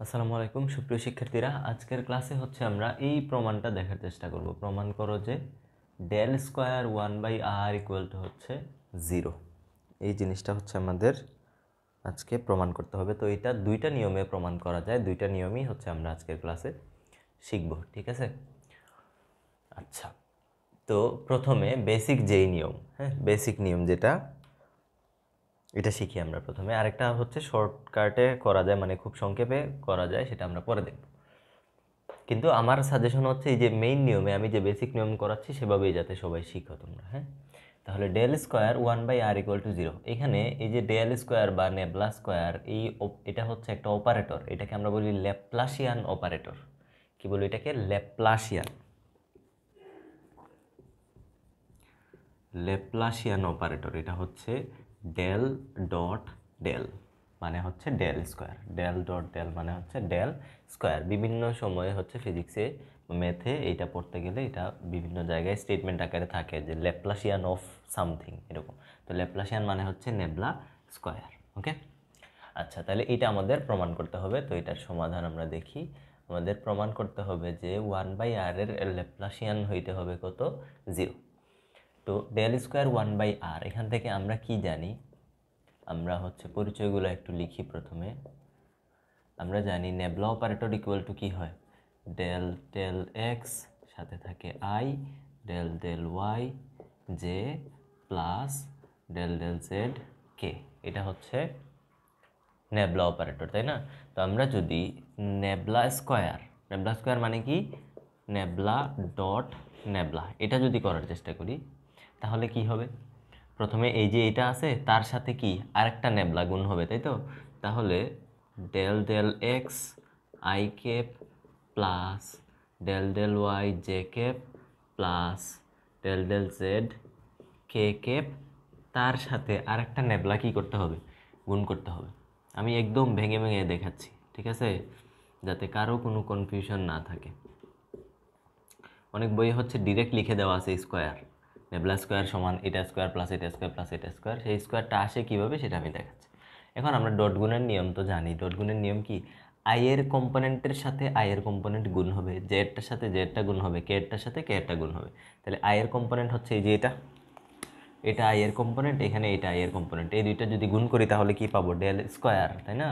আসসালামু আলাইকুম সুপ্রিয় শিক্ষার্থীরা, আজকের ক্লাসে হচ্ছে আমরা এই প্রমাণটা দেখার চেষ্টা করব। প্রমাণ করো যে del square 1/r equal to হচ্ছে 0। এই জিনিসটা হচ্ছে আমাদের আজকে প্রমাণ করতে হবে। তো এটা দুইটা নিয়মে প্রমাণ করা যায়, দুইটা নিয়মই হচ্ছে আমরা আজকের ক্লাসে শিখব, ঠিক আছে? আচ্ছা, তো প্রথমে বেসিক যেই নিয়ম, বেসিক নিয়ম যেটা, এটা শিখি আমরা প্রথমে। আরেকটা হচ্ছে শর্টকাটে করা যায়, মানে খুব সংক্ষেপে করা যায়, সেটা আমরা পরে দেখব। কিন্তু আমার সাজেশন হচ্ছে এই যে মেইন নিয়মে আমি যে বেসিক নিয়ম করাচ্ছি সেভাবেই যাতে সবাই শিখো তোমরা। তাহলে del square 1/r equal to 0। এখানে এই যে ডেল স্কোয়ার বা নেবলা স্কোয়ার, এটা হচ্ছে একটা অপারেটর। এটাকে আমরা বলি ল্যাপ্লাসিয়ান অপারেটর। কি বলি এটাকে? Laplacian operator. এটা হচ্ছে ডেল ডট ডেল মানে হচ্ছে del square. Del dot del মানে হচ্ছে ডেল স্কোয়ার। বিভিন্ন সময়ে হচ্ছে ফিজিক্সে, ম্যাথে এইটা পড়তে গেলে এটা বিভিন্ন জায়গায় স্টেটমেন্ট আকারে থাকে যে ল্যাপ্লাসিয়ান অফ সামথিং, এরকম। তো ল্যাপ্লাসিয়ান মানে হচ্ছে নেবলা স্কোয়ার। ওকে, আচ্ছা, তাহলে এটা আমাদের প্রমাণ করতে হবে। তো এটার সমাধান আমরা দেখি। আমাদের প্রমাণ করতে হবে যে 1/r এর ল্যাপ্লাসিয়ান হইতে হবে কত? 0। তো ডেল স্কোয়ার 1/r, এখান থেকে আমরা কি জানি? আমরা হচ্ছে পরিচয়গুলো একটু লিখি প্রথমে। আমরা জানি নেবলা অপারেটর ইকুয়াল টু কি হয়? ডেল ডেল এক্স সাথে থাকে i, del del Y j plus del del Z k. এটা হচ্ছে নেবলা অপারেটর, তাই না? তো আমরা যদি নেবলা স্কোয়ার মানে কি? নেবলা ডট নেবলা, এটা যদি করার চেষ্টা করি তাহলে কি হবে? প্রথমে এই যে এটা আছে তার সাথে কি আরেকটা নেবলা গুণ হবে, তাই তো? তাহলে del del X I cap plus del del Y J cap plus del del Z K cap, তার সাথে আরেকটা নেবলা কি করতে হবে? গুণ করতে হবে। আমি একদম ভেঙে ভেঙে দেখাচ্ছি, ঠিক আছে, যাতে কারো কোনো কনফিউশন না থাকে। অনেক বই হচ্ছে ডিরেক্ট লিখে দেওয়া আছে স্কোয়ার, নেবলা স্কোয়ার সমান এটা স্কোয়ার প্লাস এটা স্কোয়ার প্লাস এটা স্কোয়ার। সেই স্কোয়ারটা আসে কীভাবে সেটা আমি দেখাচ্ছি। এখন আমরা ডট গুণের নিয়ম তো জানি। ডট গুণের নিয়ম কি? আই এর কম্পোনেন্টের সাথে আই এর কম্পোনেন্ট গুণ হবে, জেডটার সাথে জেডটা গুণ হবে, কে এরটার সাথে কে এরটা গুণ হবে। তাহলে আই এর কম্পোনেন্ট হচ্ছে এই যে এটা আই এর কম্পোনেন্ট, এখানে এটা আই এর কম্পোনেন্ট। এই দুইটা যদি গুণ করি তাহলে কি পাবো? ডেল স্কোয়ার, তাই না?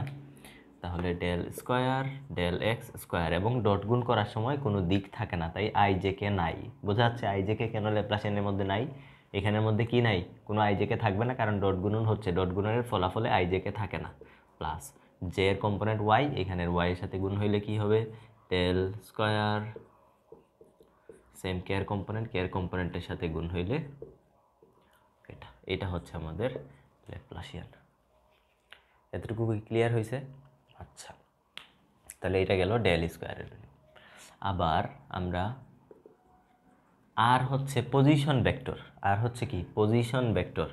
তাহলে del square del X square, এবং ডট গুণ করার সময় কোনো দিক থাকে না, তাই আই জে কে নাই। বোঝা যাচ্ছে আই জে কে কেন ল্যাপ্লাসিয়ানের মধ্যে নাই? এখানের মধ্যে কি নাই? কোনো আই জে কে থাকবে না, কারণ ডট গুণন হচ্ছে, ডট গুণনের ফলাফলে আই জে কে থাকে না। প্লাস জে এর কম্পোনেন্ট ওয়াই, এখানের ওয়াই এর সাথে গুণ হইলে কি হবে? ডেল স্কোয়ার সেম কে এর কম্পোনেন্টের সাথে গুণ হইলে এটা হচ্ছে আমাদের ল্যাপ্লাসিয়ান। এতটুকু ক্লিয়ার হয়েছে? আচ্ছা, তাহলে এটা গেল ডেল স্কোয়ারের। আবার আমরা আর হচ্ছে পজিশন ভেক্টর, আর হচ্ছে কি পজিশন ভেক্টর।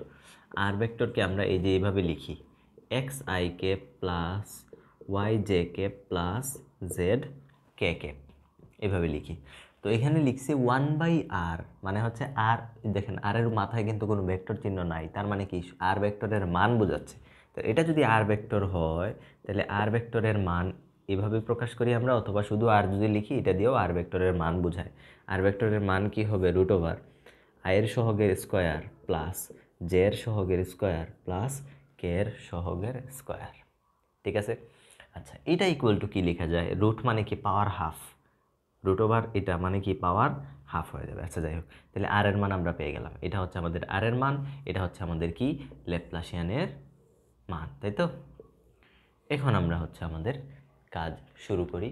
আর ভেক্টরকে আমরা এই যে এইভাবে লিখি, এক্স আই কে প্লাস ওয়াই জে কে প্লাস জেড কে কে, এভাবে লিখি। তো এখানে লিখছি 1/r, মানে হচ্ছে আর, দেখেন আর এর মাথায় কিন্তু কোনো ভেক্টর চিহ্ন নাই, তার মানে কি আর ভেক্টরের মান বোঝাচ্ছে। তো এটা যদি আর ভেক্টর হয় তাহলে আর ভেক্টরের মান এভাবে প্রকাশ করি আমরা, অথবা শুধু আর যদি লিখি এটা দিয়েও আর ভেক্টরের মান বোঝায়। আর ভেক্টরের মান কি হবে? √, আয়ের সহগের স্কোয়ার প্লাস জে এর সহগের স্কোয়ার প্লাস কে এর সহগের স্কোয়ার, ঠিক আছে? আচ্ছা, এটা ইকুয়াল টু কি লেখা যায়? রুট মানে কি? Power half. √, এটা মানে কি? পাওয়ার হাফ হয়ে যাবে। আচ্ছা, যাই হোক, তাহলে আর এর মান আমরা পেয়ে গেলাম। এটা হচ্ছে আমাদের আর এর মান, এটা হচ্ছে আমাদের কি? ল্যাপ্লাসিয়ানের মান, তাই তো? এখন আমরা হচ্ছে আমাদের কাজ শুরু করি।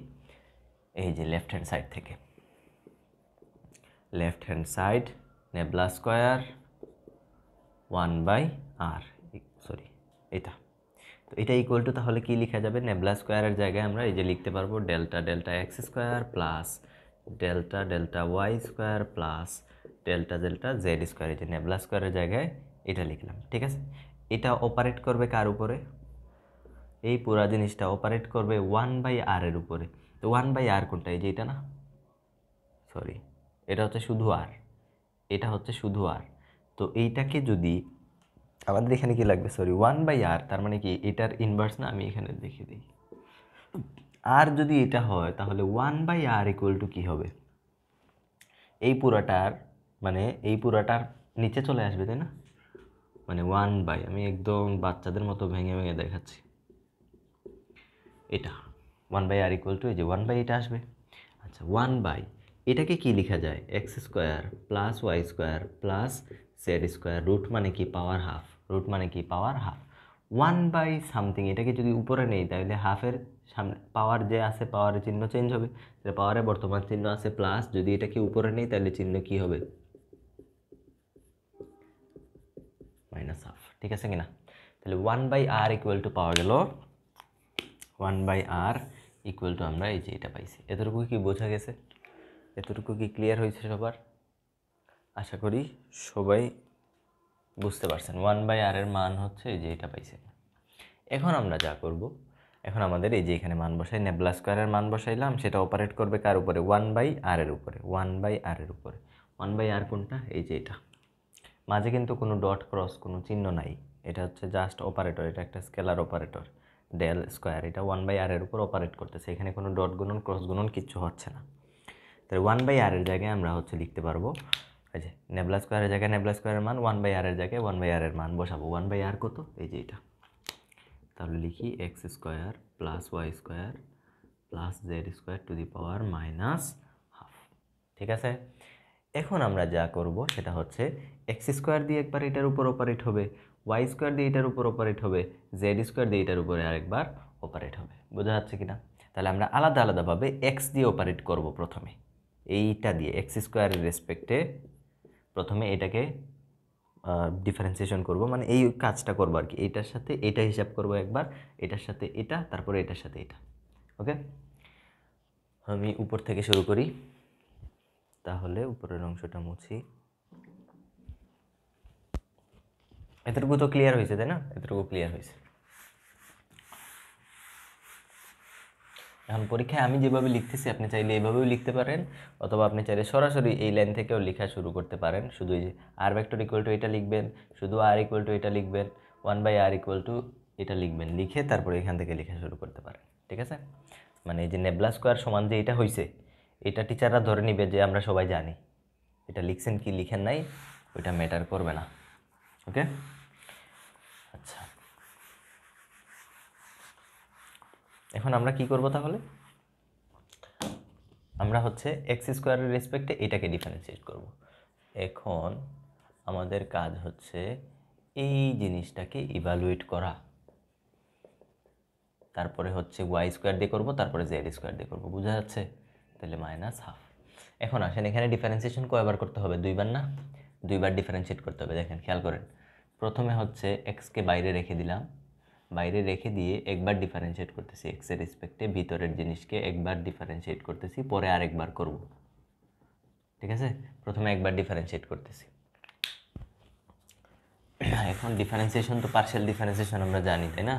এই যে লেফট হ্যান্ড সাইড থেকে, left hand side nabla square 1/r, sorry এটা। তো এটা ইকুয়াল টু তাহলে কি লেখা যাবে? নেবলা স্কোয়ারের জায়গায় আমরা এই যে লিখতে পারবো delta delta X square plus delta delta Y square plus delta delta Z square. এই যে নেবলা স্কোয়ারের জায়গায় এটা লিখলাম, ঠিক আছে? এটা অপারেট করবে কার উপরে? এই পুরা জিনিসটা অপারেট করবে 1/r এর উপরে। তো 1/r কোনটা? এই যে এটা না, সরি, এটা হচ্ছে শুধু আর, এটা হচ্ছে শুধু আর। তো এইটাকে যদি আমাদের এখানে কি লাগবে? সরি, 1/r, তার মানে কি এটার ইনভার্স না? আমি এখানে দেখিয়ে দিই। আর যদি এটা হয় তাহলে 1/r ইকুয়াল টু কী হবে, এই পুরাটার মানে এই পুরাটার নিচে চলে আসবে, তাই না? মানে 1/, আমি একদম বাচ্চাদের মতো ভেঙে ভেঙে দেখাচ্ছি, এটা 1/r ইকুয়াল টু এই যে 1/, এটা আসবে। আচ্ছা 1/, এটাকে কি লেখা যায়, X square plus Y square plus Z square, root মানে কি পাওয়ার হাফ, রুট মানে কি পাওয়ার হাফ। 1/something এটাকে যদি উপরে নেই তাহলে হাফের সামনে পাওয়ার যে আছে পাওয়ারের চিহ্ন চেঞ্জ হবে, তাহলে পাওয়ারে বর্তমান চিহ্ন আছে প্লাস, যদি এটাকে উপরে নেই তাহলে চিহ্ন কি হবে, মাইনাস হাফ। ঠিক আছে কিনা? তাহলে 1/r ইকুয়াল টু পাওয়া গেল 1/r ইকুয়াল টু আমরা এই যে এটা পাইছি। এতটুকু কি বোঝা গেছে? এতটুকু কি ক্লিয়ার হয়েছে সবার? আশা করি সবাই বুঝতে পারছেন 1/r এর মান হচ্ছে এই যে এটা পাইছে। এখন আমরা যা করব, এখন আমাদের এই যে এখানে মান বসাই, নেবলা স্কোয়ারের মান বসাইলাম, সেটা অপারেট করবে কার উপরে, 1/r এর উপরে, 1/r এর উপরে। 1/r কোনটা, এই যে এটা, মাঝে কিন্তু কোনো ডট ক্রস কোনো চিহ্ন নাই, এটা হচ্ছে জাস্ট অপারেটর, এটা একটা স্কেলার অপারেটর ডেল স্কোয়ার, এটা 1/r এর উপর অপারেট করতেছে, এখানে কোনো ডট গুণন ক্রস গুণন কিচ্ছু হচ্ছে না। তাহলে 1/r এর জায়গায় আমরা হচ্ছে লিখতে পারবো এই যে নেবলা স্কোয়ারের জায়গায় নেবলা স্কোয়ারের মান, 1/r এর জায়গায় 1/r এর মান বসাবো। 1/r কত, এই যে এটা, তাহলে লিখি X square plus Y square plus Z square to the power minus half. ঠিক আছে? এখন আমরা যা করব সেটা হচ্ছে এক্স স্কোয়ার দিয়ে একবার এটার উপর অপারেট হবে, ওয়াই স্কোয়ার দিয়ে এটার উপর অপারেট হবে, জেড স্কোয়ার দিয়ে এটার উপরে আরেকবার অপারেট হবে। বোঝা যাচ্ছে কিনা? তাহলে আমরা আলাদা আলাদাভাবে এক্স দিয়ে অপারেট করব প্রথমে, এইটা দিয়ে এক্স স্কোয়ারের রেসপেক্টে প্রথমে এটাকে ডিফারেন্সিয়েশন করব, মানে এই কাজটা করবো আর কি, এইটার সাথে এটা হিসাব করব একবার, এটার সাথে এটা, তারপরে এটার সাথে এটা। ওকে, আমি উপর থেকে শুরু করি, তাহলে উপরের অংশটা মুছি। এতটুকু তো ক্লিয়ার হয়েছে, তাই না? এতটুকু ক্লিয়ার হয়েছে। এখন পরীক্ষায় আমি যেভাবে লিখতেছি আপনি চাইলে এইভাবেও লিখতে পারেন, অথবা আপনি চাইলে সরাসরি এই লাইন থেকেও লেখা শুরু করতে পারেন। শুধু এই যে আর ভেক্টর ইকুয়াল টু এটা লিখবেন, শুধু আর ইকুয়াল টু এটা লিখবেন, 1/r ইকুয়াল টু এটা লিখবেন, লিখে তারপরে এখান থেকে লেখা শুরু করতে পারেন। ঠিক আছে? মানে এই যে নেবলা স্কোয়ার সমান যে এটা হয়েছে, এটা টিচাররা ধরে নিবে যে আমরা সবাই জানি, এটা লিখছেন কি লিখেন নাই ওইটা ম্যাটার করবে না। ওকে, আচ্ছা এখন আমরা কি করব তাহলে, আমরা হচ্ছে এক্স স্কোয়ারের রেসপেক্টে এটাকে ডিফারেন্সিয়েট করব। এখন আমাদের কাজ হচ্ছে এই জিনিসটাকে ইভালুয়েট করা, তারপরে হচ্ছে ওয়াই স্কোয়ার দিয়ে করবো, তারপরে জেড স্কোয়ার দিয়ে করবো। বোঝা যাচ্ছে? তাহলে মাইনাস হাফ। এখন আসেন এখানে ডিফারেন্সিয়েশন কয়বার করতে হবে, দুইবার না? দুইবার ডিফারেন্সিয়েট করতে হবে। দেখেন খেয়াল করেন, প্রথমে হচ্ছে এক্সকে বাইরে রেখে দিলাম, বাইরে রেখে দিয়ে একবার ডিফারেন্সিয়েট করতেছি এক্সের রেসপেক্টে, ভিতরের জিনিসকে একবার ডিফারেন্সিয়েট করতেছি, পরে আরেকবার করব। ঠিক আছে? প্রথমে একবার ডিফারেন্সিয়েট করতেছি। এখন ডিফারেন্সিয়েশন তো পার্শিয়াল ডিফারেন্সিয়েশন আমরা জানি, তাই না?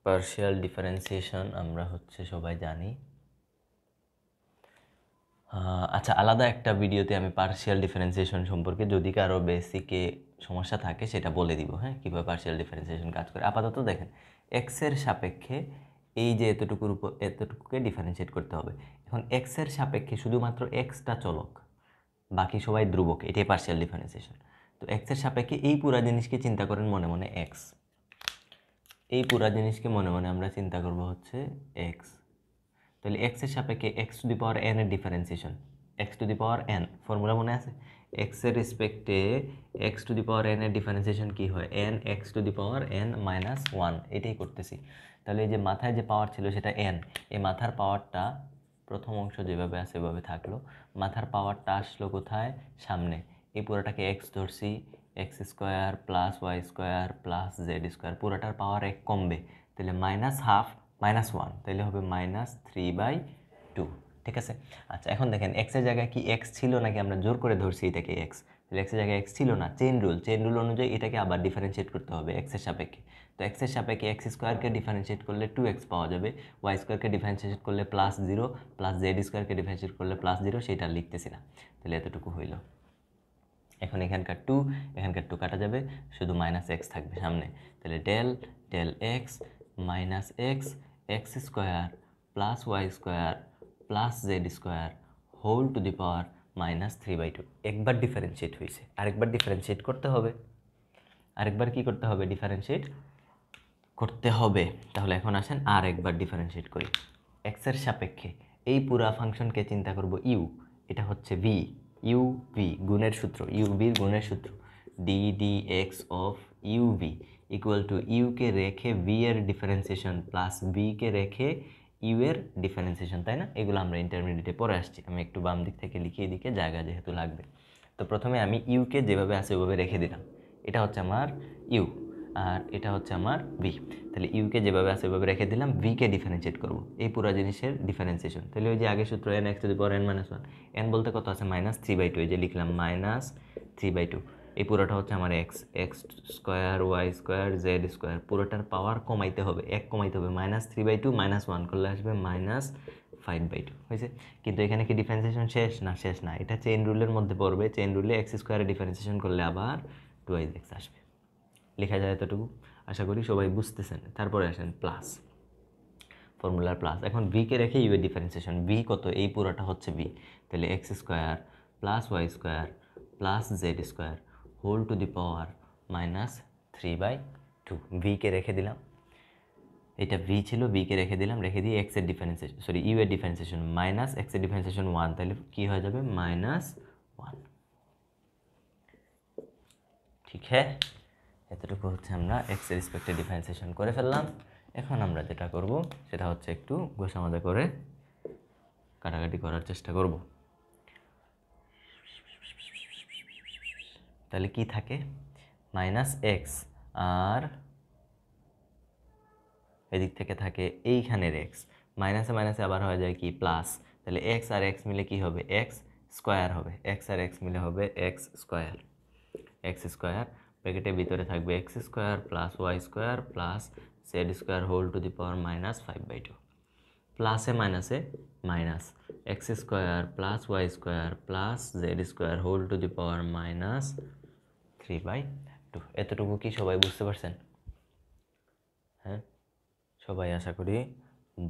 পার্শিয়াল ডিফারেন্সিয়েশন আমরা হচ্ছে সবাই জানি। আচ্ছা, আলাদা একটা ভিডিওতে আমি পার্শিয়াল ডিফারেন্সিয়েশন সম্পর্কে যদি কারো বেসিকে সমস্যা থাকে সেটা বলে দিব, হ্যাঁ, কীভাবে পার্শিয়াল ডিফারেন্সিয়েশন কাজ করে। আপাতত দেখেন এক্সের সাপেক্ষে এই যে এতটুকুর উপর এতটুকুকে ডিফারেন্সিয়েট করতে হবে। এখন এক্সের সাপেক্ষে শুধুমাত্র এক্সটা চলক, বাকি সবাই ধ্রুবক, এটাই পার্শিয়াল ডিফারেন্সিয়েশন। তো এক্সের সাপেক্ষে এই পুরা জিনিসকে চিন্তা করেন মনে মনে এক্স, এই পুরা জিনিসকে মনে মনে আমরা চিন্তা করব হচ্ছে এক্স। তাহলে এক্সের সাপেক্ষে x to the power n এর differentiation, x to the power n formula মনে আছে? এক্সের রেসপেক্টে x to the power n এর ডিফারেন্সিয়েশন কী হয়, n x to the power N minus one, এটাই করতেছি। তাহলে এই যে মাথায় যে পাওয়ার ছিল সেটা এন, এই মাথার পাওয়ারটা প্রথম অংশ যেভাবে আছে সেভাবে থাকলো, মাথার পাওয়ারটা আসলো কোথায়, সামনে। এই পুরোটাকে এক্স ধরছি, x square plus Y square plus Z square, পুরোটার পাওয়ার এক কমবে, তাহলে মাইনাস হাফ মাইনাস ওয়ান, তাহলে হবে -3/2। ঠিক আছে? আচ্ছা এখন দেখেন এক্সের জায়গায় কি এক্স ছিল নাকি আমরা জোর করে ধরছি এটাকে এক্স, তাহলে এক্সের জায়গায় এক্স ছিল না, চেইন রুল অনুযায়ী এটাকে আবার ডিফারেন্সিয়েট করতে হবে এক্সের সাপেক্ষে। তো এক্সের সাপেক্ষে এক্স স্কোয়ারকে ডিফারেন্সিয়েট করলে 2x পাওয়া যাবে, ওয়াই স্কোয়ারকে ডিফারেন্সিয়েট করলে +0, প্লাস জেড স্কোয়ারকে ডিফারেন্সিয়েট করলে +0, সেটা লিখতেছি না, তাহলে এতটুকু হইল। এখন এখানকার 2 এখানকার 2 কাটা যাবে, শুধু মাইনাস এক্স থাকবে সামনে। তাহলে del del X minus X x square plus Y square plus Z square whole to the power minus 3/2। একবার ডিফারেন্সিয়েট হয়েছে, আরেকবার ডিফারেন্সিয়েট করতে হবে, আরেকবার কি করতে হবে? ডিফারেন্সিয়েট করতে হবে। তাহলে এখন আসেন আর একবার ডিফারেন্সিয়েট করি। এক্সের সাপেক্ষে এই পুরা ফাংশনকে চিন্তা করব ইউ, এটা হচ্ছে ভি, ইউ ভি গুণের সূত্র, ইউ ভির গুণের সূত্র, D D x of U V equal to UK রেখে ভি এর ডিফারেন্সিয়েশন প্লাস ভিকে রেখে ইউ এর ডিফারেন্সিয়েশন, তাই না? এগুলো আমরা ইন্টারমিডিয়েটে পড়ে আসছি। আমি একটু বাম দিক থেকে লিখিয়ে দিকে জায়গা যেহেতু লাগবে, তো প্রথমে আমি ইউকে যেভাবে আছে ওইভাবে রেখে দিলাম। এটা হচ্ছে আমার ইউ আর এটা হচ্ছে আমার ভি। তাহলে ইউকে যেভাবে আছে ওইভাবে রেখে দিলাম, ভিকে ডিফারেন্সিয়েট করবো, এই পুরো জিনিসের ডিফারেন্সিয়েশন। তাহলে ওই যে আগের সূত্র N x to the power N minus one, N বলতে কত আছে? মাইনাস 3/2, এই যে লিখলাম মাইনাস 3/2। এই পুরোটা হচ্ছে আমার x, x square Y square Z square, পুরোটার পাওয়ার কমাইতে হবে, এক কমাইতে হবে, মাইনাস 3/2 মাইনাস 1 করলে আসবে মাইনাস 5/2 হয়েছে। কিন্তু এখানে কি ডিফারেন্সিয়েশন শেষ? না, শেষ না, এটা চেইন রুলের মধ্যে পড়বে। চেইন রুলে এক্স স্কোয়ারে ডিফারেন্সিয়েশন করলে আবার 2x আসবে, লেখা যায় এতটুকু। আশা করি সবাই বুঝতেছেন। তারপরে আসেন প্লাস, ফর্মুলার প্লাস। এখন ভিকে রেখে ইউ এর ডিফারেন্সিয়েশন, ভি কত? এই পুরোটা হচ্ছে ভি। তাহলে X square plus Y square plus Z square whole to the power minus 3/2। ভিকে রেখে দিলাম, এটা ভি ছিল, ভিকে রেখে দিলাম, রেখে দিয়ে এক্সের ডিফারেন্সিয়েশন, সরি ইউ এর ডিফারেন্সিয়েশন মাইনাস এক্সের ডিফারেন্সিয়েশন 1, তাহলে কী হয়ে যাবে? -1। ঠিক হ্যাঁ, এতটুকু হচ্ছে আমরা এক্সের রেসপেক্টে ডিফারেন্সিয়েশন করে ফেললাম। এখন আমরা যেটা করব সেটা হচ্ছে একটু গোছামাজা করে কাটাকাটি করার চেষ্টা করব। তাহলে কি থাকে? মাইনাস এক্স আর এদিক থেকে থাকে এইখানের এক্স, মাইনাসে মাইনাসে আবার হয়ে যায় কি? প্লাস। তাহলে এক্স আর এক্স মিলে কি হবে? এক্স স্কোয়ার হবে, এক্স আর এক্স মিলে হবে এক্স স্কোয়ার। এক্স স্কোয়ার ব্র্যাকেটের ভিতরে থাকবে X square plus Y square plus Z square whole to the power minus 5/2। প্লাসে মাইনাসে minus X square plus Y square plus Z square whole to the power minus 3/2। এতটুকু কি সবাই বুঝতে পারছেন? হ্যাঁ, সবাই আশা করি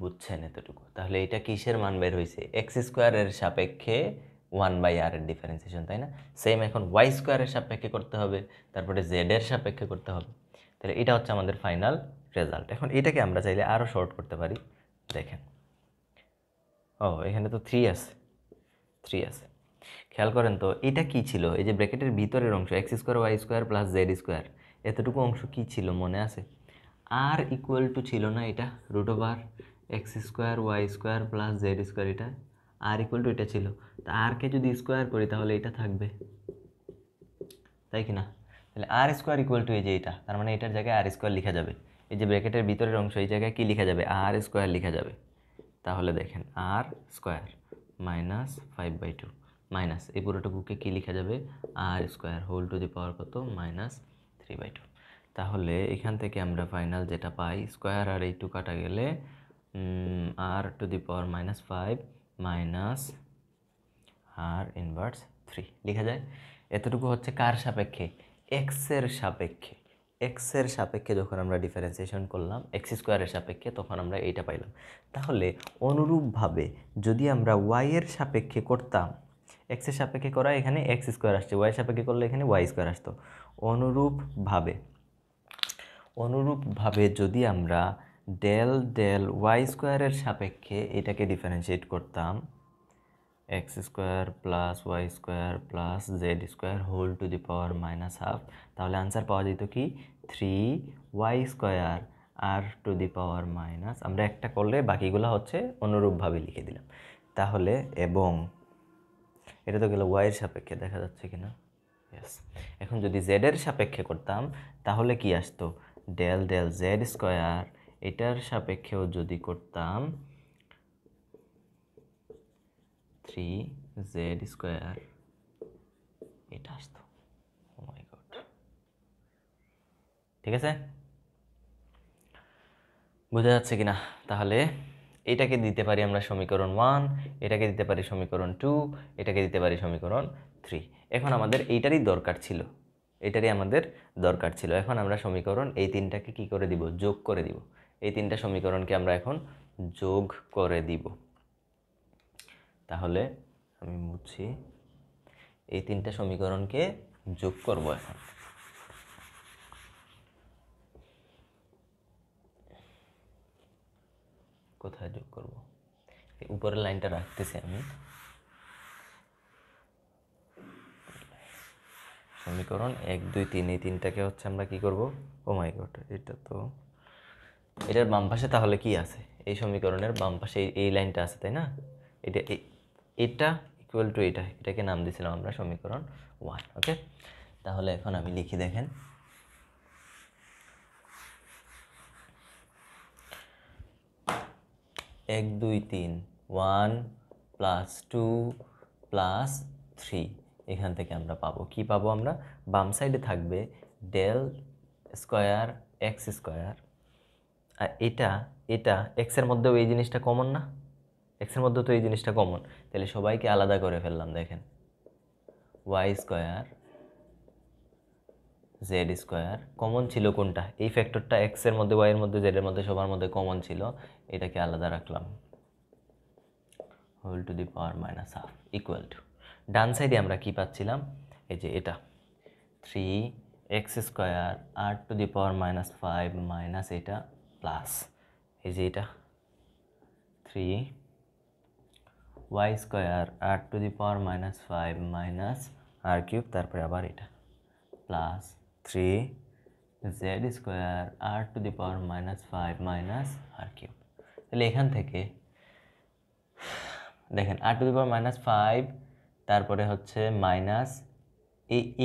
বুঝছেন এতটুকু। তাহলে এটা কিসের মান বের হয়েছে? এক্স স্কোয়ারের সাপেক্ষে 1/r এর ডিফারেন্সিয়েশন, তাই না? সেম এখন ওয়াই স্কোয়ারের সাপেক্ষে করতে হবে, তারপরে জেড এর সাপেক্ষে করতে হবে। তাহলে এটা হচ্ছে আমাদের ফাইনাল রেজাল্ট। এখন এটাকে আমরা চাইলে আরও শর্ট করতে পারি। দেখেন, ও এখানে তো 3 আছে, 3 আছে, খেয়াল করেন তো এটা কি ছিল? এই যে ব্র্যাকেটের ভিতরের অংশ X square Y square plus Z square, এতটুকু অংশ কি ছিল মনে আছে? আর ইকুয়াল টু ছিল না এটা? Root over X square Y square plus Z square, এটা আর ইকুয়াল টু এটা ছিল। তা আরকে যদি স্কোয়ার করি তাহলে এটা থাকবে, তাই কি না? তাহলে আর স্কোয়ার ইকুয়াল টু এই যে এটা, তার মানে এটার জায়গায় আর স্কোয়ার লেখা যাবে। এই যে ব্র্যাকেটের ভিতরের অংশ এই জায়গায় কি লেখা যাবে? আর স্কোয়ার লেখা যাবে। তাহলে দেখেন আর স্কোয়ার মাইনাস 5/2 মাইনাস এই পুরোটুকুকে কী লেখা যাবে? আর স্কোয়ার হোল টু দি পাওয়ার কত? মাইনাস 3/2। তাহলে এখান থেকে আমরা ফাইনাল যেটা পাই, স্কোয়ার আর এই 2 কাটা গেলে r to the power -5 minus r inverse 3 লেখা যায়। এতটুকু হচ্ছে কার সাপেক্ষে? এক্সের সাপেক্ষে। এক্সের সাপেক্ষে যখন আমরা ডিফারেন্সিয়েশন করলাম এক্স স্কোয়ারের সাপেক্ষে, তখন আমরা এইটা পাইলাম। তাহলে অনুরূপভাবে যদি আমরা ওয়াইয়ের সাপেক্ষে করতাম, এক্সের সাপেক্ষে করা এখানে এক্স স্কোয়ার আসছে, ওয়াইয়ের সাপেক্ষে করলে এখানে ওয়াই স্কোয়ার আসতো। অনুরূপভাবে যদি আমরা ডেল ডেল ওয়াই স্কোয়ারের সাপেক্ষে এটাকে ডিফারেন্সিয়েট করতাম, x square plus Y square plus Z square whole to the power -12, তাহলে আনসার পাওয়া যেত কি? 3y square r to the power minus, আমরা একটা করলে বাকিগুলো হচ্ছে অনুরূপভাবে লিখে দিলাম। তাহলে এবং এটা তো গেল ওয়াইয়ের সাপেক্ষে, দেখা যাচ্ছে কিনা? ইয়েস। এখন যদি জেডের সাপেক্ষে করতাম তাহলে কি আসতো? ডেল ডেল জেড স্কোয়ার, এটার সাপেক্ষেও যদি করতাম 3z স্কোয়ার, এটা আসতো। ও মাই গড, ঠিক আছে, বোঝা যাচ্ছে কিনা? তাহলে এটাকে দিতে পারি আমরা সমীকরণ 1, এটাকে দিতে পারি সমীকরণ 2, এটাকে দিতে পারি সমীকরণ 3। এখন আমাদের এইটারই দরকার ছিল, এখন আমরা সমীকরণ এই তিনটাকে কি করে দিব, যোগ করে দিব। এই তিনটা সমীকরণকে আমরা এখন যোগ করে দিব। তাহলে আমি মুছি, এই তিনটা সমীকরণকে যোগ করব এখন। কোথায় যোগ করব, উপরের লাইনটা রাখতেছি আমি। সমীকরণ 1 2 3, এই তিনটাকে হচ্ছে আমরা কি করব, ও মাই গড, এটা তো এটার বাম পাশে তাহলে কি আছে, এই সমীকরণের বাম পাশে এই লাইনটা আছে, তাই না? এটা এটা ইকুয়াল টু এটাকে নাম দিয়েছিলাম আমরা সমীকরণ 1। ওকে, তাহলে এখন আমি লিখি, দেখেন 1 2 3 1 প্লাস 2 প্লাস 3, এখান থেকে আমরা পাবো কি পাবো, আমরা বাম সাইডে থাকবে ডেল স্কোয়ার এক্স স্কোয়ার, আর এটা এক্সের মধ্যেও এই জিনিসটা কমন না, এক্সের মধ্যেও তো এই জিনিসটা কমন, তাহলে সবাইকে আলাদা করে ফেললাম। দেখেন Y square Z square, common ছিল কোনটা, এই ফ্যাক্টরটা এক্সের মধ্যে, ওয়াইয়ের মধ্যে, জেডের মধ্যে, সবার মধ্যে কমন ছিল, এটাকে আলাদা রাখলাম, whole to the power minus half equal to, ডান সাইডে আমরা কি পাচ্ছিলাম, এই যে এটা 3x square r to the power minus 5 minus এটা প্লাস এই যে এটা 3y square r to the power minus 5 minus r cube, তারপরে আবার এটা plus 3z square r to the power minus 5 minus r cube. তাহলে এখান থেকে দেখেন আর টু দি পাওয়ার মাইনাস 5, তারপরে হচ্ছে মাইনাস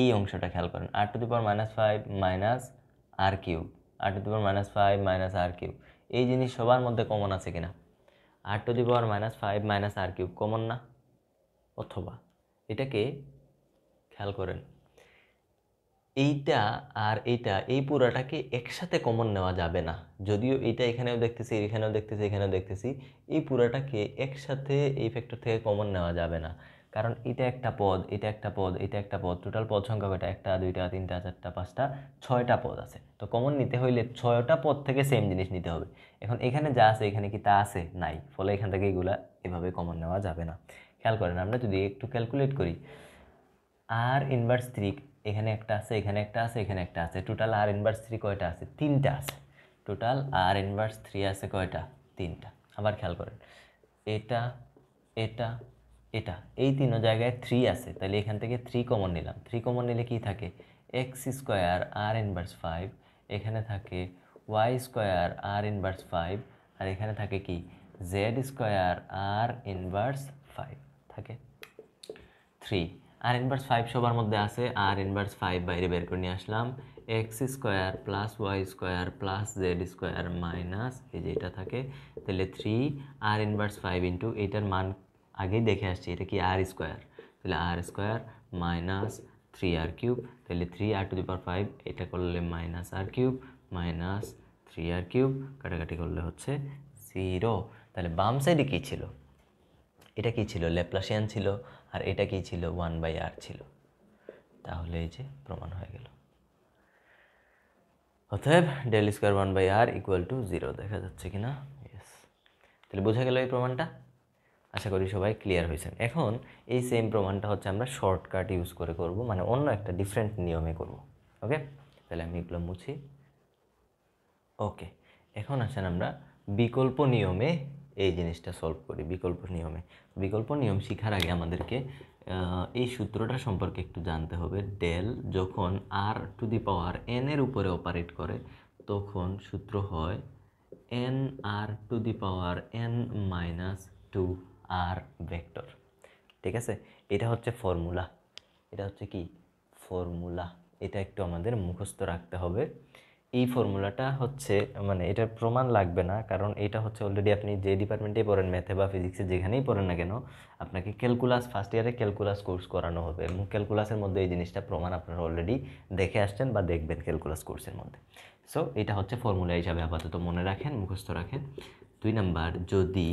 এই অংশটা খেয়াল করেন, r to the power minus 5 minus r cube, r to the power minus 5 minus r cube, এই জিনিস সবার মধ্যে কমন আছে কিনা, r to the power minus 5 minus r cube common না, অথবা এটাকে খেয়াল করেন, এইটা আর এইটা, এই পুরাটাকে একসাথে কমন নেওয়া যাবে না, যদিও এইটা এখানেও দেখতেছি, এখানেও দেখতেছি, এখানেও দেখতেছি, এই পুরাটাকে একসাথে এই ফ্যাক্টর থেকে কমন নেওয়া যাবে না, কারণ এটা একটা পদ, এটা একটা পদ, এটা একটা পদ, টোটাল পদ সংখ্যা কয়টা, 1 2 3 4 5 6টা পদ আছে, তো কমন নিতে হইলে 6টা পদ থেকে সেম জিনিস নিতে হবে। এখন এখানে যা আছে এখানে কি তা আছে, নাই, ফলে এখান থেকে এগুলা এভাবে কমন নেওয়া যাবে না। খেয়াল করেন, আমরা যদি একটু ক্যালকুলেট করি, আর ইনভার্স 3 এখানে একটা আছে, এখানে একটা আছে, এখানে একটা আছে, টোটাল আর ইনভার্স 3 কয়টা আছে, 3টা আছে, টোটাল আর ইনভার্স 3 আছে কয়টা, 3টা। আবার খেয়াল করেন, এটা এটা এটা এই তিনো জায়গায় 3 আছে, তাহলে এখান থেকে 3 কমন নিলাম, 3 কমন নিলে কি থাকে, এক্স স্কোয়ার আর ইনভার্স 5, এখানে থাকে ওয়াই স্কোয়ার আর ইনভার্স 5, আর এখানে থাকে কি জেড স্কোয়ার আর ইনভার্স 5 থাকে 3, আর ইনভার্স 5 সবার মধ্যে আছে, আর ইনভার্স 5 বাইরে বের করে নিয়ে আসলাম, x square plus Y square plus Z square minus এই যে এটা থাকে, তাহলে 3 আর ইনভার্স 5 ইন্টু এইটার মান আগেই দেখে আসছি, এটা কি আর স্কোয়ার, তাহলে আর স্কোয়ার মাইনাস 3 আর কিউব, তাহলে 3 আর টু দি পাওয়ার 5, এটা করলে মাইনাস আর কিউব মাইনাস 3 আর কিউব, কাটাকাটি করলে হচ্ছে 0। তাহলে বাম সাইডে কী ছিল, এটা কি ছিল, ল্যাপ্লাসিয়ান ছিল, আর এটা কি ছিল, 1/r ছিল, তাহলে এই যে প্রমাণ হয়ে গেল। অতএব del square 1/r equal to 0, দেখা যাচ্ছে কিনা, ইয়েস। তাহলে বোঝা গেল এই প্রমাণটা, আশা করি সবাই ক্লিয়ার হয়েছেন। এখন এই সেম প্রমাণটা হচ্ছে আমরা শর্টকাট ইউজ করে করব, মানে অন্য একটা ডিফারেন্ট নিয়মে করব। ওকে, তাহলে আমি এগুলো মুছি। ওকে, এখন আসেন আমরা বিকল্প নিয়মে এই জিনিসটা সলভ করি। বিকল্প নিয়ম শেখার আগে আমাদেরকে এই সূত্রটা সম্পর্কে একটু জানতে হবে। ডেল যখন আর টু দি পাওয়ার এন এর উপরে অপারেট করে তখন সূত্র হয় N R to the power N minus 2r vector. ঠিক আছে, এটা হচ্ছে ফর্মুলা, এটা একটু আমাদের মুখস্থ রাখতে হবে। এই ফর্মুলাটা হচ্ছে, মানে এটার প্রমাণ লাগবে না, কারণ এটা হচ্ছে অলরেডি আপনি যে ডিপার্টমেন্টেই পড়েন, ম্যাথে বা ফিজিক্সে যেখানেই পড়েন না কেন, আপনাকে ক্যালকুলাস ফার্স্ট ইয়ারে ক্যালকুলাস কোর্স করানো হবে, এবং ক্যালকুলাসের মধ্যে এই জিনিসটা প্রমাণ আপনারা অলরেডি দেখে আসছেন বা দেখবেন ক্যালকুলাস কোর্সের মধ্যে। সো এটা হচ্ছে ফর্মুলা হিসাবে আপাতত মনে রাখেন, মুখস্থ রাখেন। 2 নাম্বার, যদি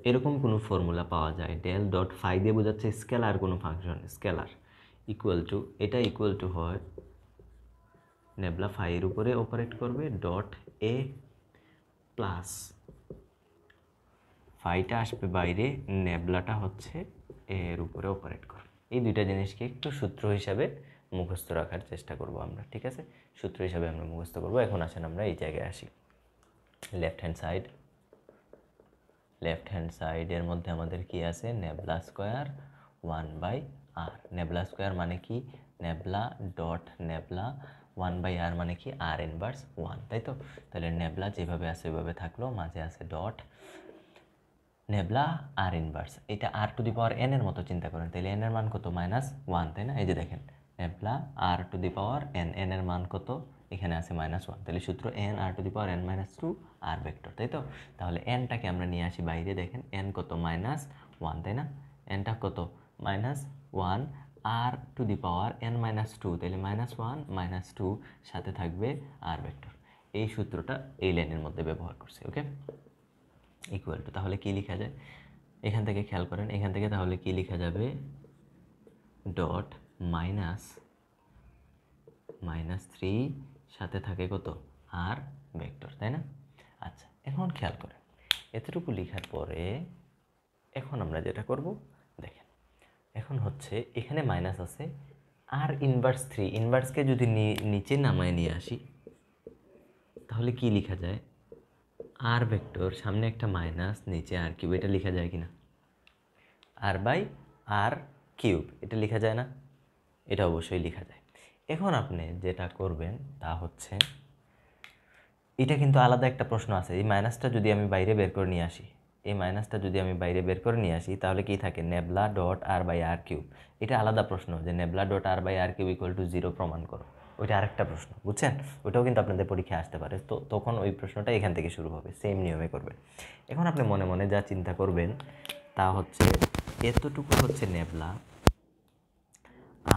এরকম কোনো ফর্মুলা পাওয়া যায় ডেল ডট ফাই দিয়ে বোঝাচ্ছে স্কেলার কোনো ফাংশন স্কেলার ইকুয়াল টু এটা ইকুয়াল টু হয় নেবলা ফাইয়ের উপরে অপারেট করবে ডট এ প্লাস ফাইটা আসবে বাইরে নেবলাটা হচ্ছে এর উপরে অপারেট করবে। এই দুইটা জিনিসকে একটু সূত্র হিসাবে মুখস্থ রাখার চেষ্টা করব আমরা, ঠিক আছে? সূত্র হিসাবে আমরা মুখস্থ করব। এখন আসেন আমরা এই জায়গায় আসি। লেফট হ্যান্ড সাইডের মধ্যে আমাদের কি আছে nabla square 1/r। Nabla square মানে কি নেবলা ডট নেবলা 1/r মানে কি r ইনভার্স 1, তাই তো? তাহলে নেবলা যেভাবে আছে ওইভাবে থাকলো, মাঝে আছে ডট নেবলা r ইনভার্স। এটা r two the power n এর মতো চিন্তা করেন, তাহলে n এর মান কত -1, তাই না? এই যে দেখেন nabla r two the power n, n এর মান কত এখানে আছে -1, তাহলে সূত্র n r two the power n - 2 r vector, তাই তো? তাহলে nটাকে আমরা নিয়ে আসি বাইরে, দেখেন n কত -1, তাই না? nটা কত -1 r two the power n - 2, তাহলে -1 - 2 সাথে থাকবে r ভেক্টর। এই সূত্রটা এই লাইনের মধ্যে ব্যবহার করছি, ওকে? ইকুয়াল টু তাহলে কি লেখা যায় এখান থেকে খেয়াল করেন, এখান থেকে তাহলে কি লেখা যাবে ডট -3 সাথে থাকে কত আর ভেক্টর, তাই না? আচ্ছা, এখন খেয়াল করেন এতটুকু লেখার পরে এখন আমরা যেটা করব দেখেন, এখন হচ্ছে এখানে মাইনাস আছে আর ইনভার্স 3, ইনভার্সকে যদি নিচে নামায় নিয়ে আসি তাহলে কি লেখা যায় আর ভেক্টর সামনে একটা মাইনাস নিচে আর কিউব, এটা লেখা যায় কিনা r/r³ এটা লেখা যায় না? এটা অবশ্যই লেখা যায়। এখন আপনি যেটা করবেন তা হচ্ছে এটা কিন্তু আলাদা একটা প্রশ্ন আছে, এই মাইনাসটা যদি আমি বাইরে বের করে নিয়ে আসি, তাহলে কি থাকে নেবলা ডট r/r³। এটা আলাদা প্রশ্ন যে নেবলা ডট r/r³ = 0 প্রমাণ করো, ওইটা আরেকটা প্রশ্ন, বুঝছেন? ওইটাও কিন্তু আপনাদের পরীক্ষায় আসতে পারে, তো তখন ওই প্রশ্নটা এখান থেকে শুরু হবে, সেম নিয়মে করবেন। এখন আপনি মনে মনে যা চিন্তা করবেন তা হচ্ছে এতটুকু হচ্ছে নেবলা,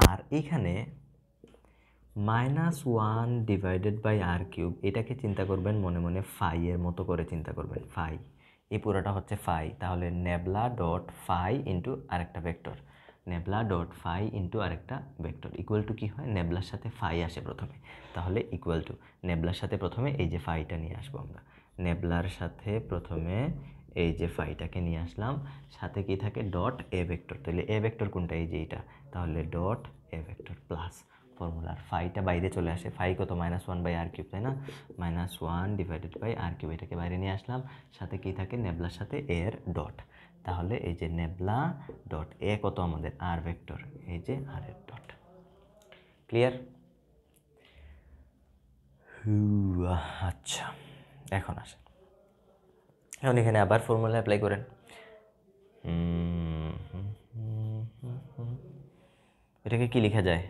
আর এখানে -1/r³, এটাকে চিন্তা করবেন মনে মনে ফাই এর মতো করে চিন্তা করবেন, ফাই, এই পুরোটা হচ্ছে ফাই। তাহলে নেবলা ডট ফাই ইন্টু আরেকটা vector, nabla dot phi into আরেকটা ভেক্টর ইকুয়াল টু কি হয় নেবলার সাথে ফাই আসে প্রথমে, তাহলে ইকুয়াল টু নেবলার সাথে প্রথমে এই যে ফাইটা নিয়ে আসবো আমরা, নেবলার সাথে প্রথমে এই যে ফাইটাকে নিয়ে আসলাম, সাথে কি থাকে ডট এ ভেক্টর, তাহলে এ ভেক্টর কোনটা এই যে এইটা, তাহলে ডট এ ভেক্টর প্লাস ফর্মুলার ফাইটা বাইরে চলে আসে, ফাই কত -1/r³, তাই না? -1/r³, এটাকে বাইরে নিয়ে আসলাম, সাথে কি থাকে নেবলার সাথে এর ডট, তাহলে এই যে নেবলা ডট এ কত আমাদের আর ভেক্টর, এই যে আর এর ডট। ক্লিয়ার? আচ্ছা, এখন আসেন, এখন এখানে আবার ফর্মুলা অ্যাপ্লাই করেন। এটাকে কি লেখা যায়?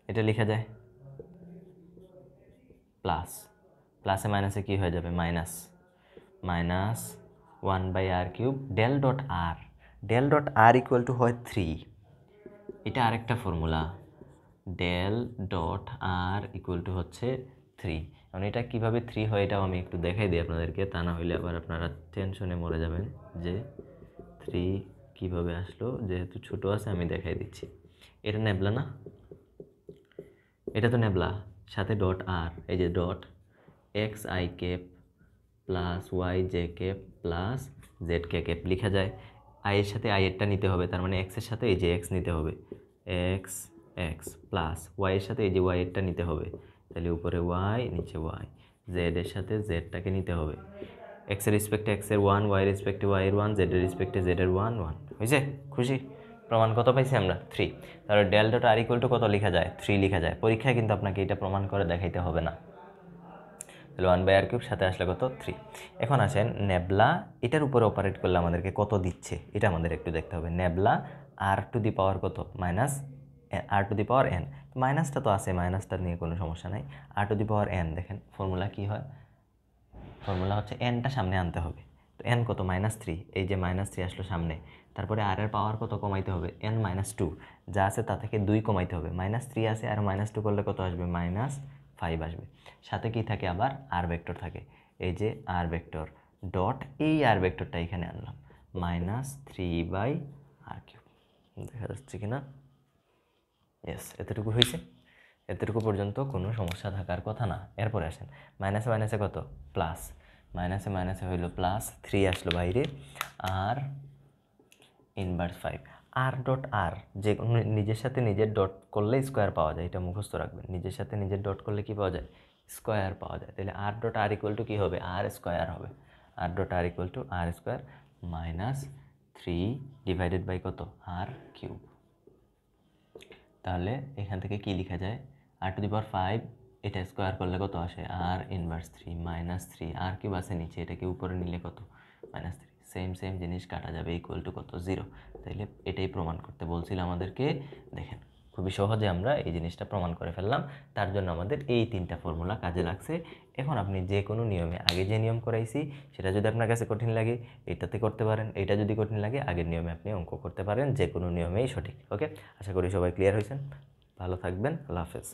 এটা লেখা যায় প্লাস, প্লাসে মাইনাসে কি হয়ে যাবে -1/r³ del dot R, del dot R equal to হয় 3, এটা আরেকটা formula, del dot R equal to হচ্ছে 3। এখন এটা কীভাবে 3 হয় এটাও আমি একটু দেখাই দিই আপনাদেরকে, তা না হইলে আবার আপনারা টেনশনে মরে যাবেন যে 3 কীভাবে আসলো, যেহেতু ছোটো আছে আমি দেখাই দিচ্ছি। এটা নেবলা না, এটা তো নেবলা, সাথে ডট আর, এই যে dot xi' plus yj' plus zk' লেখা যায়। আই এর সাথে আই এরটা নিতে হবে, তার মানে এক্সের সাথে এই যে এক্স নিতে হবে, x প্লাস ওয়াই এর সাথে এই যে ওয়াই এরটা নিতে হবে, তাহলে উপরে ওয়াই নিচে ওয়াই, জেড এর সাথে জেডটাকে নিতে হবে, এক্সের রেসপেক্টে এক্সের 1, ওয়াই এর রেসপেক্টে ওয়াই এর 1, জেডের রেসপেক্টে জেডের 1 1। হয়েছে? খুশি? প্রমাণ কত পাইছি আমরা? 3। তাহলে del dot R equal to কত লেখা যায়? 3 লেখা যায়। পরীক্ষায় কিন্তু আপনাকে এটা প্রমাণ করে দেখাইতে হবে না। তাহলে 1/r³ সাথে আসলে কত 3। এখন আসেন নেবলা এটার উপরে অপারেট করলে আমাদেরকে কত দিচ্ছে এটা আমাদের একটু দেখতে হবে। নেবলা আর টু দি পাওয়ার কত r⁴n, মাইনাসটা তো আছে, মাইনাসটা নিয়ে কোনো সমস্যা নাই। r⁴n দেখেন ফর্মুলা কি হয়, ফর্মুলা হচ্ছে nটা সামনে আনতে হবে, তো n কত -3, এই যে -3 আসলো সামনে, তারপরে r এর পাওয়ার কত কমাইতে হবে n - 2, যা আছে তা থেকে 2 কমাইতে হবে, -3 আছে আর -2 করলে কত আসবে -5 আসবে, সাথে কি থাকে আবার আর ভেক্টর থাকে, এই যে আর ভেক্টর ডট এই আর ভেক্টরটা এখানে আনলাম -3/r³ দেখা যাচ্ছে কি না? ইয়েস, এতটুকু হয়েছে। এতটুকু পর্যন্ত কোনো সমস্যা থাকার কথা না। এরপরে আসেন মাইনাসে মাইনাসে কত প্লাস, মাইনাসে মাইনাসে হইল প্লাস, 3 আসলো বাইরে, আর ইনভার্স 5 আর ডট আর, যে কোনো নিজের সাথে নিজের ডট করলে স্কোয়ার পাওয়া যায়, এটা মুখস্থ রাখবেন। নিজের সাথে নিজের ডট করলে কি পাওয়া যায়? স্কোয়ার পাওয়া যায়। তাহলে r dot R equal to কী হবে? আর স্কোয়ার হবে। R dot R equal to r square -3 divided by কত? r³। তাহলে এখান থেকে কি লেখা যায়? r⁵ এটা স্কোয়ার করলে কত আসে? আর ইনভার্স 3 -3 r³ আছে নিচে, এটাকে উপরে নিলে কত? -3। সেম সেম জিনিস কাটা যাবে, ইকুয়াল টু কত? 0। তাইলে এটাই প্রমাণ করতে বলছিল আমাদেরকে। দেখেন খুবই সহজে আমরা এই জিনিসটা প্রমাণ করে ফেললাম। তার জন্য আমাদের এই 3টা ফর্মুলা কাজে লাগছে। এখন আপনি যে কোনো নিয়মে, আগে যে নিয়ম করাইছি সেটা যদি আপনার কাছে কঠিন লাগে এটাতে করতে পারেন, এটা যদি কঠিন লাগে আগের নিয়মে আপনি অঙ্ক করতে পারেন, যে কোনো নিয়মেই সঠিক। ওকে, আশা করি সবাই ক্লিয়ার হয়েছেন। ভালো থাকবেন, আল্লাহ হাফেজ।